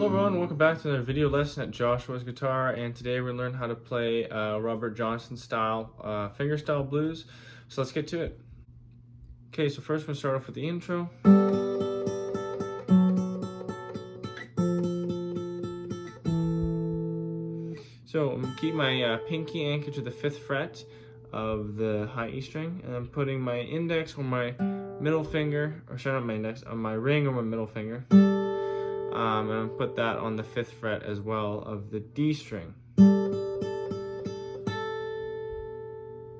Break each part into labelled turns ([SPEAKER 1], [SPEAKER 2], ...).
[SPEAKER 1] everyone, welcome back to another video lesson at Joshua's Guitar, and today we're going to learn how to play Robert Johnson style fingerstyle blues. So let's get to it. Okay, so first we're going to start off with the intro. So I'm going to keep my pinky anchored to the 5th fret of the high E string, and I'm putting my index or my middle finger, or sorry, not my index, on my ring or my middle finger. And I'll put that on the 5th fret as well of the D string.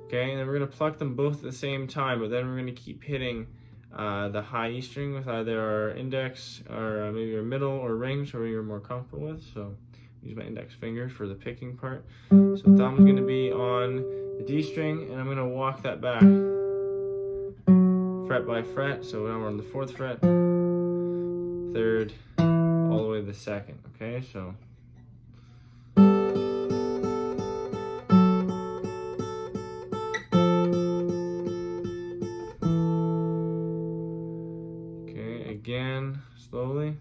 [SPEAKER 1] Okay, and then we're going to pluck them both at the same time, but then we're going to keep hitting the high E string with either our index or maybe our middle or ring, whichever you're more comfortable with. So use my index finger for the picking part. So thumb's going to be on the D string, and I'm going to walk that back fret by fret. So now we're on the 4th fret, 3rd, all the way to the 2nd. Okay, so okay, again, slowly.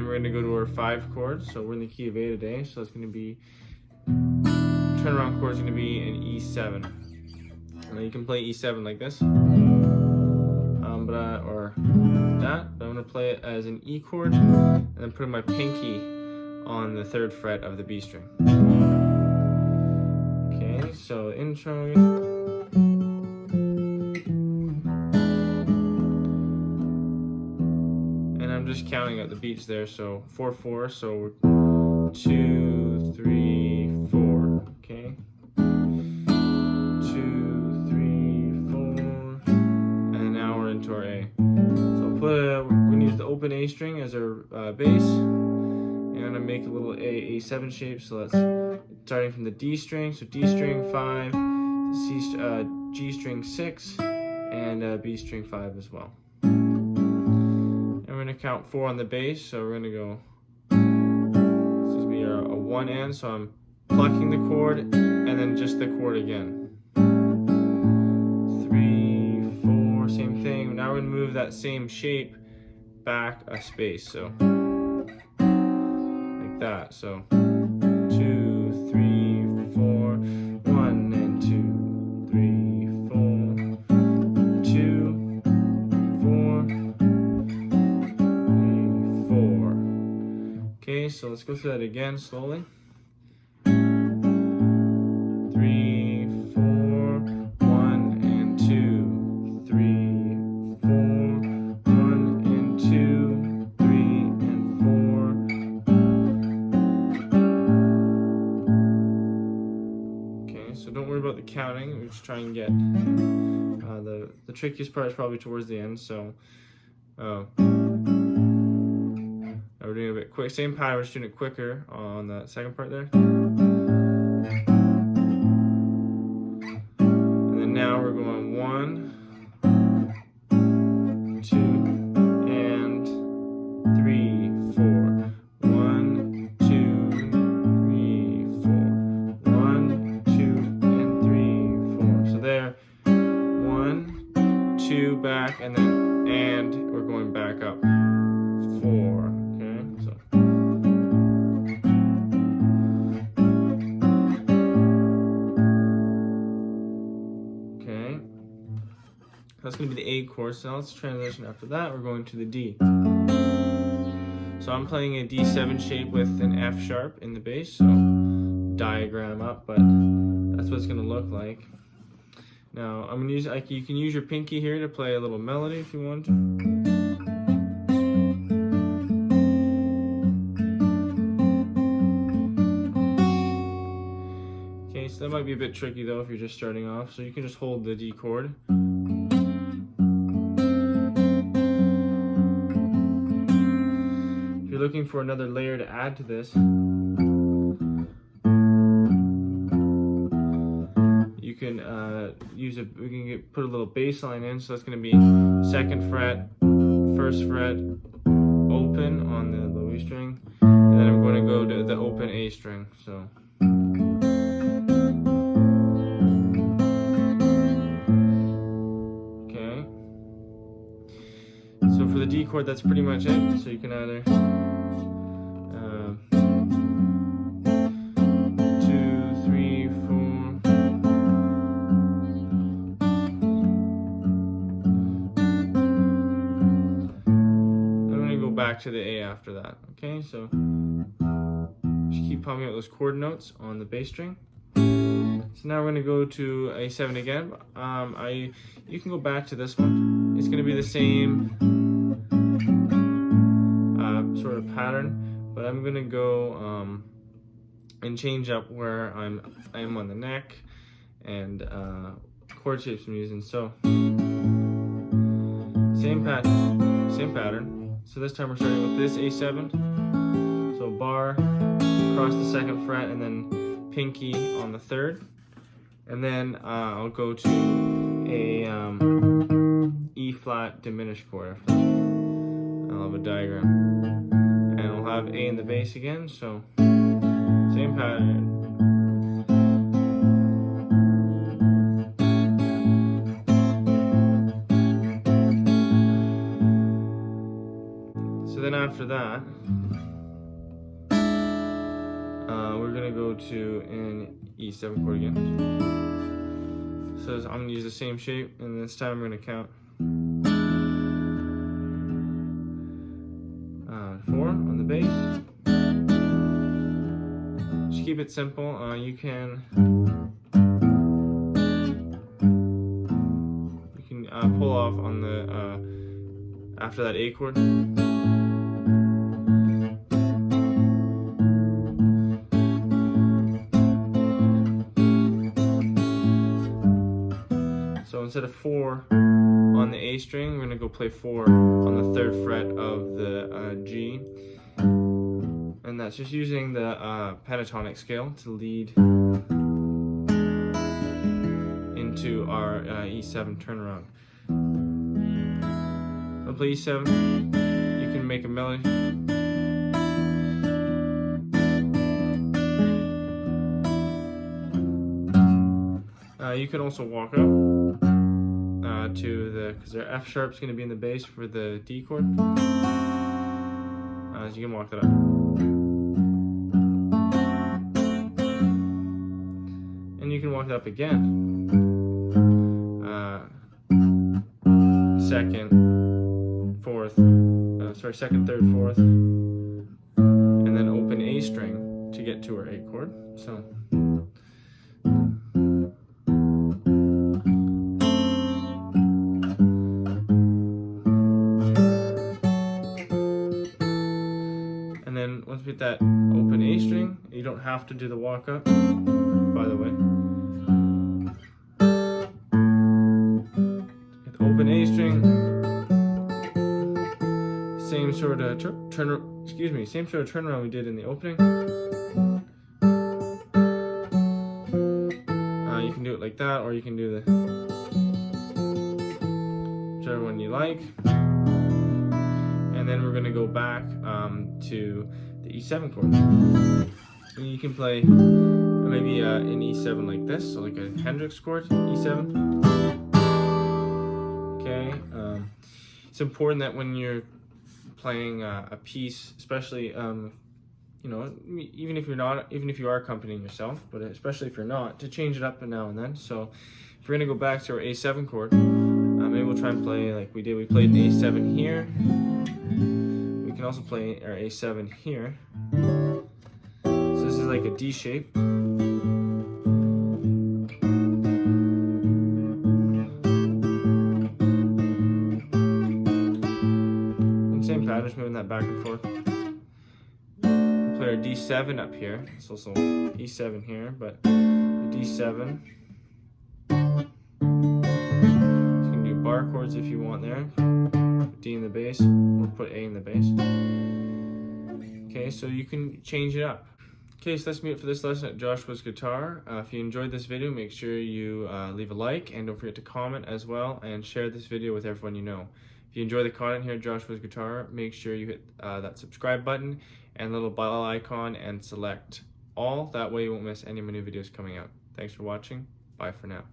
[SPEAKER 1] We're going to go to our 5 chords, so we're in the key of A today, so it's going to be, turnaround chord is going to be an E7. Now you can play E7 like this, or that, but I'm going to play it as an E chord, and then put my pinky on the 3rd fret of the B string. Okay, so intro. I'm just counting out the beats there, so 4/4, so 2, 3, 4, okay, 2, 3, 4, and now we're into our A. So I'll put we're going to use the open A string as our bass, and I'm going to make a little A7 shape. So let's starting from the D string, so D string 5, G string 6, and B string 5 as well. We're going to count 4 on the bass, so we're going to go, this is be a 1 and, so I'm plucking the chord and then just the chord again. 3, 4, same thing. Now we're going to move that same shape back a space, so like that. So 2, 3, 4, 1 and 2, 3, 4, 2, 4. Okay, so let's go through that again slowly. 3, 4, 1 and 2, 3, 4, 1 and 2, 3 and 4. Okay, so don't worry about the counting. We're just trying to get the trickiest part is probably towards the end. So. We're doing a bit quick, same pattern, we're just doing it quicker on that second part there. And then now we're going 1, 2, and 3, 4. 1, 2, 3, 4. 1, 2, and 3, 4. So there, 1, 2, back, and then, and we're going back up. 4. That's going to be the A chord. So now let's transition after that. We're going to the D. So I'm playing a D7 shape with an F sharp in the bass. So diagram up, but that's what it's going to look like. Now I'm going to use, you can use your pinky here to play a little melody if you want to. Okay, so that might be a bit tricky though if you're just starting off. So you can just hold the D chord. Looking for another layer to add to this, you can put a little bass line in, so that's going to be 2nd fret, 1st fret, open on the low E string, and then I'm going to go to the open A string. So okay. So for the D chord, that's pretty much it. So you can either 2, 3, 4. I'm gonna go back to the A after that. Okay, so just keep pumping out those chord notes on the bass string. So now we're gonna go to A7 again. You can go back to this one. It's gonna be the same sort of pattern, but I'm gonna go and change up where I am on the neck and chord shapes I'm using. So same pattern. So this time we're starting with this A7. So bar across the 2nd fret and then pinky on the 3rd, and then I'll go to a E flat diminished chord after that. I'll have a diagram, and I'll have A in the bass again. So same pattern. So then after that, we're gonna go to an E7 chord again. So I'm gonna use the same shape, and this time I'm gonna count 4 on the bass. Just keep it simple. You can pull off on the after that A chord. So instead of 4 on the A string, we're gonna go play 4 on the 3rd fret of the G, and that's just using the pentatonic scale to lead into our E7 turnaround. I'll play E7. You can make a melody. You can also walk up to the, because their F sharp is going to be in the bass for the D chord. So you can walk that up. And you can walk it up again. 2nd, 4th, sorry, 2nd, 3rd, 4th, and then open A string to get to our A chord. So. And then once we hit that open A string, you don't have to do the walk up, by the way. Hit the open A string, same sort of turnaround we did in the opening. You can do it like that, or you can do the whichever one you like. And then we're going to go back to the E7 chord. And you can play maybe an E7 like this, so like a Hendrix chord, E7. Okay. It's important that when you're playing a piece, especially you know, even if you are accompanying yourself, but especially if you're not, to change it up now and then. So if we're gonna go back to our A7 chord, maybe we'll try and play like we did. We played an A7 here. We can also play our A7 here. So this is like a D shape. And same pattern, just moving that back and forth. Play our D7 up here. It's also E7 here, but D7. You can do bar chords if you want there. Put D in the bass, or put A in the bass. Okay, so you can change it up. Okay, so that's me for this lesson at Joshua's Guitar. If you enjoyed this video, make sure you leave a like, and don't forget to comment as well, and share this video with everyone you know. If you enjoy the content here at Joshua's Guitar, make sure you hit that subscribe button and little bell icon and select all. That way you won't miss any of my new videos coming out. Thanks for watching. Bye for now.